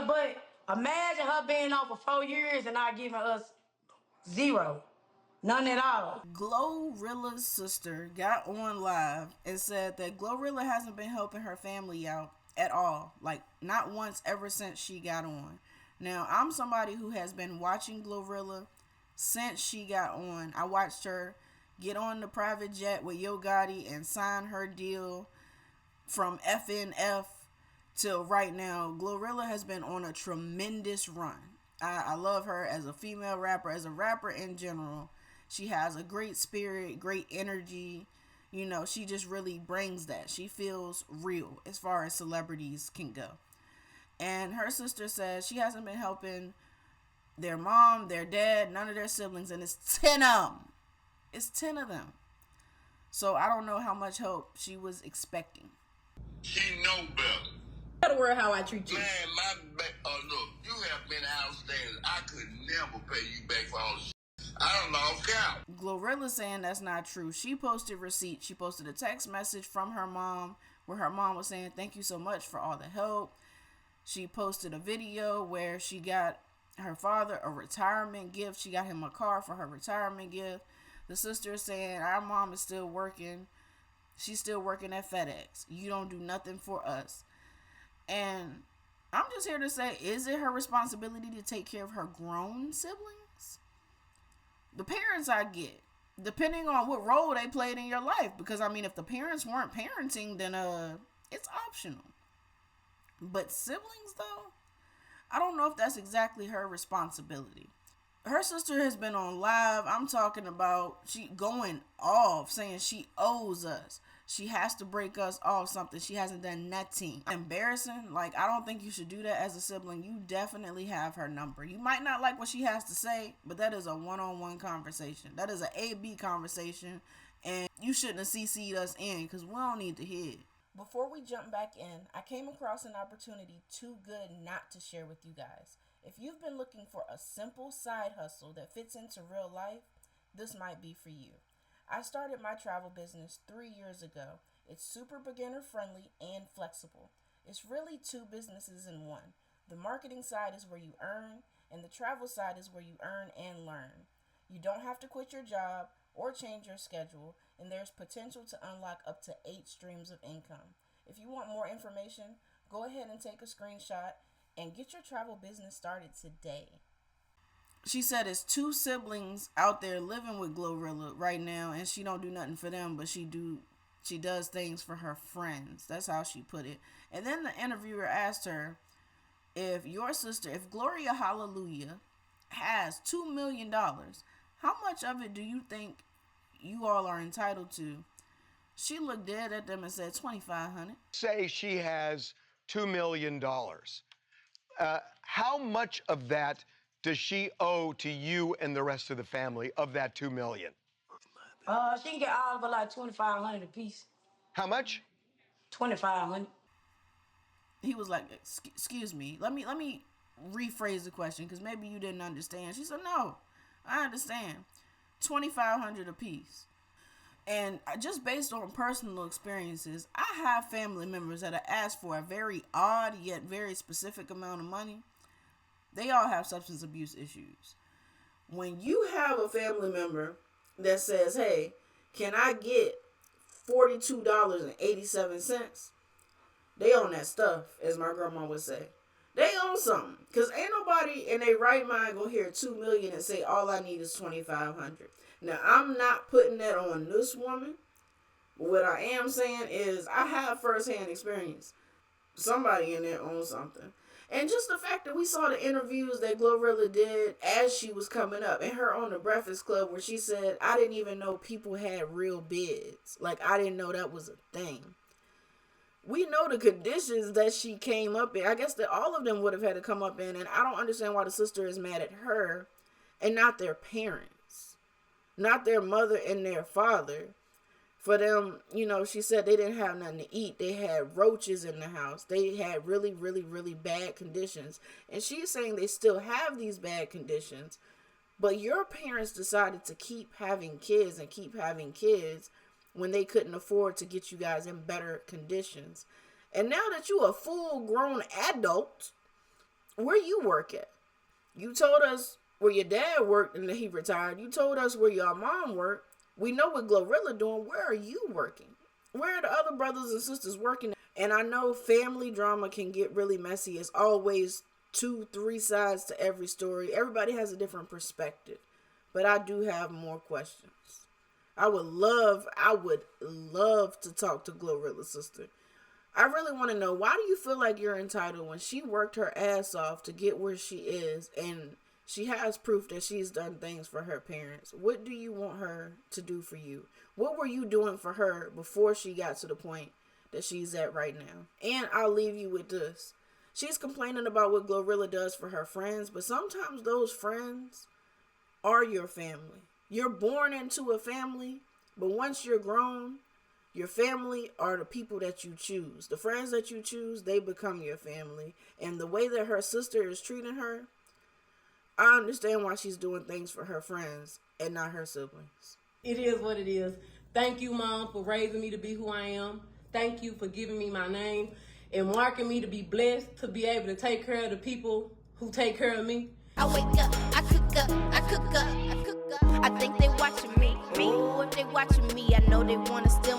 But imagine her being on for 4 years and not giving us zero. None at all. GloRilla's sister got on live and said that GloRilla hasn't been helping her family out at all. Like, not once ever since she got on. Now, I'm somebody who has been watching GloRilla since she got on. I watched her get on the private jet with Yo Gotti and sign her deal from FNF till right now. GloRilla has been on a tremendous run. I love her as a female rapper, as a rapper in general. She has a great spirit, great energy. You know, she just really brings that. She feels real as far as celebrities can go. And her sister says she hasn't been helping their mom, their dad, none of their siblings, and it's 10 of them. It's 10 of them. So I don't know how much help she was expecting. She know better. Better word how I treat you. Man, look, you have been outstanding. I could never pay you back for all the shit. I don't lost count. GloRilla saying that's not true. She posted receipts. She posted a text message from her mom where her mom was saying thank you so much for all the help. She posted a video where she got her father a retirement gift. She got him a car for her retirement gift. The sister is saying our mom is still working. She's still working at FedEx. You don't do nothing for us. And I'm just here to say, is it her responsibility to take care of her grown siblings? The parents I get, depending on what role they played in your life. Because, I mean, if the parents weren't parenting, then it's optional. But siblings, though, I don't know if that's exactly her responsibility. Her sister has been on live. I'm talking about she going off, saying she owes us. She has to break us off something. She hasn't done nothing. Embarrassing. Like, I don't think you should do that as a sibling. You definitely have her number. You might not like what she has to say, but that is a one-on-one conversation. That is an A-B conversation, and you shouldn't have CC'd us in because we don't need to hear it. Before we jump back in, I came across an opportunity too good not to share with you guys. If you've been looking for a simple side hustle that fits into real life, this might be for you. I started my travel business 3 years ago. It's super beginner friendly and flexible. It's really two businesses in one. The marketing side is where you earn, and the travel side is where you earn and learn. You don't have to quit your job or change your schedule, and there's potential to unlock up to 8 streams of income. If you want more information, go ahead and take a screenshot and get your travel business started today. She said it's 2 siblings out there living with GloRilla right now, and she don't do nothing for them, but she does things for her friends. That's how she put it. And then the interviewer asked her if Gloria Hallelujah has $2 million, how much of it do you think you all are entitled to? She looked dead at them and said $2,500. Say she has $2 million. How much of that does she owe to you and the rest of the family of that $2 million? She can get all of it like 2,500 a piece. How much? 2,500. He was like, excuse me, let me rephrase the question because maybe you didn't understand. She said, no, I understand. 2,500 a piece. And just based on personal experiences, I have family members that have asked for a very odd yet very specific amount of money. They all have substance abuse issues. When you have a family member that says, hey, can I get $42.87? They own that stuff, as my grandma would say. They own something. Because ain't nobody in their right mind gonna hear $2 million and say, all I need is $2,500. Now, I'm not putting that on this woman. But what I am saying is I have firsthand experience. Somebody in there owns something. And just the fact that we saw the interviews that GloRilla did as she was coming up, and her on the Breakfast Club where she said, I didn't even know people had real bids. Like, I didn't know that was a thing. We know the conditions that she came up in. I guess that all of them would have had to come up in, and I don't understand why the sister is mad at her and not their parents. Not their mother and their father. For them, you know, she said they didn't have nothing to eat. They had roaches in the house. They had really, really, really bad conditions. And she's saying they still have these bad conditions. But your parents decided to keep having kids and keep having kids when they couldn't afford to get you guys in better conditions. And now that you're a full-grown adult, where you work at. You told us where your dad worked and that he retired. You told us where your mom worked. We know what GloRilla doing. Where are you working? Where are the other brothers and sisters working? And I know family drama can get really messy. It's always 2-3 sides to every story. Everybody has a different perspective. But I do have more questions. I would love to talk to GloRilla's sister. I really want to know, why do you feel like you're entitled when she worked her ass off to get where she is, and she has proof that she's done things for her parents? What do you want her to do for you? What were you doing for her before she got to the point that she's at right now? And I'll leave you with this. She's complaining about what GloRilla does for her friends, but sometimes those friends are your family. You're born into a family, but once you're grown, your family are the people that you choose. The friends that you choose, they become your family. And the way that her sister is treating her, I understand why she's doing things for her friends and not her siblings. It is what it is. Thank you, Mom, for raising me to be who I am. Thank you for giving me my name and marking me to be blessed to be able to take care of the people who take care of me. I wake up, I cook up, I think they watching me. Ooh, if they watching me, I know they wanna steal